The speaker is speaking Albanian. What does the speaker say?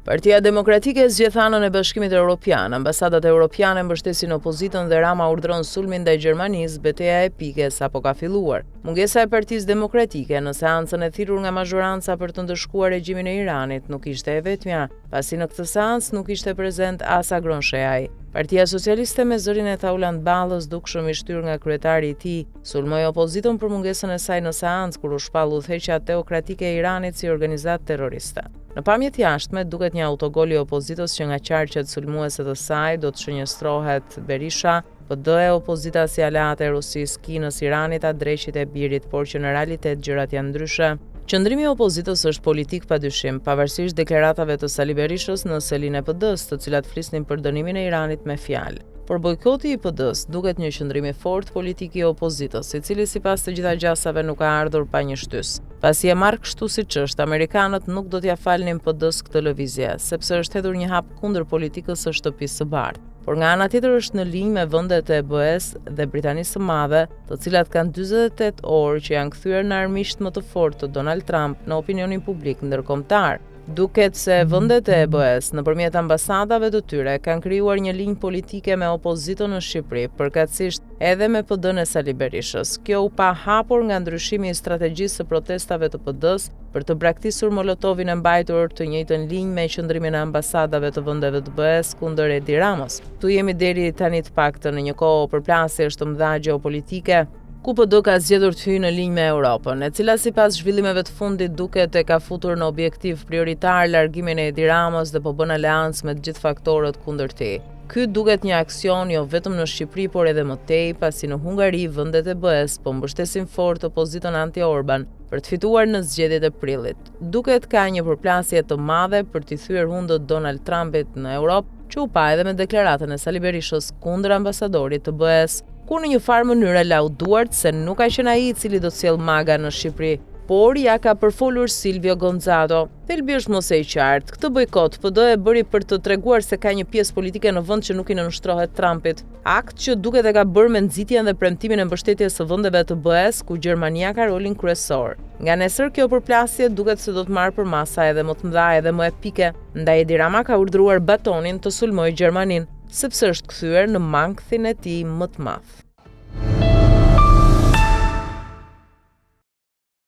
Partia Demokratike zgjedh anën e Bashkimit Evropian. Ambasadat europiane mbështesin opozitën dhe Rama urdhëron sulmin ndaj Gjermanisë, betejë epike sapo ka filluar. Mungesa e Partisë Demokratike në seancën e thirrur nga mazhoranca për të ndëshkuar regjimin e Iranit nuk ishte e vetmja, pasi në këtë seancë nuk ishte prezent as Agron Sheaj. Partia Socialiste me zërin e Tauland Ballës, dukshëm i shtyr nga kryetari i tij, sulmoi opozitën për mungesën e saj në seancë kur u shpall udhëheqja teokratike e Iranit si organizatë terroriste. Në pamjet jashtme, duket një autogol i opozitës që nga qarqet sulmuese të saj do të shënjestrohet Berisha, PD e opozita si aleate e Rusisë, Kinës, Iranit, Adreqit e Birit, por që në realitet gjërat janë ndryshe. Qëndrimi i opozitës është politik padyshim, pavarësisht deklaratave të Sali Berishës në selin e PD-s, të cilat flisnin për dënimin e Iranit me fjalë. Por bojkoti i PD-s duket një qëndrim i fortë politik i opozitës, i cili sipas të gjitha gjasave nuk ka ardhur pa një shtys. Pasi e marrë kështu siç është, amerikanët nuk do t'ia falnin PD-s këtë lëvizje, sepse është hedhur një hap kundër politikës së shtëpisë së bardhë. Por nga ana tjetër është në linjë me vendet e BE-s dhe Britanisë së Madhe, të cilat kanë 48 orë që janë kthyer në armiqt më të fortë të Donald Trump në opinionin publik ndërkombëtar. Duket se vendet e BE-s nëpërmjet ambasadave të tyre kanë krijuar një linjë politike me opozitën në Shqipëri, përkatësisht edhe me PD-n e Sali Berishës. Kjo u pa hapur nga ndryshimi i strategjisë së protestave të PD-s për të braktisur Molotovin e mbajtur të njëjtën linjë me qëndrimin e ambasadave të vendeve të BE-s kundër Edi Ramës. Tu jemi deri tani të paktën në një kohë përplasjesh të mëdha gjeopolitike, ku PD ka zgjedhur të hyjë në linjë me Europën, e cila sipas zhvillimeve të fundit duket e ka futur në objektiv prioritar largimin e Edi Ramës dhe po bën aleancë me të gjithë faktorët kundër tij. Ky duket një aksion jo vetëm në Shqipëri, por edhe më tej, pasi në Hungari vendet e BE-s po mbështesin fort opozitën anti-Orban për të fituar në zgjedhjet e prillit. Duket ka një përplasje të madhe për t'i thyer hundët Donald Trumpit në Europë, që u pa edhe me deklaratën e Sali Berishës kundër ambasadorit të BE-s, ku në një farë mënyrë lau duart se nuk ka qenë ai i cili do të sjellë MAGA në Shqipëri, por ja ka përfolur Silvio Gonzato. Thelbi është mos e i qartë. Këtë bojkot PD e bëri për të treguar se ka një pjesë politike në vend që nuk i nënshtrohet Trumpit. Akt që duket e ka bërë me nxitjen dhe premtimin e mbështetjes së vendeve të BE-s, ku Gjermania ka rolin kryesor. Nga nesër kjo përplasje duket se do të marrë për masa edhe më të mëdha edhe më epike, ndaj Edi Rama ka urdhëruar Batonin të sulmojë Gjermaninë, sepse është kthyer në mangthin e tij më të madh.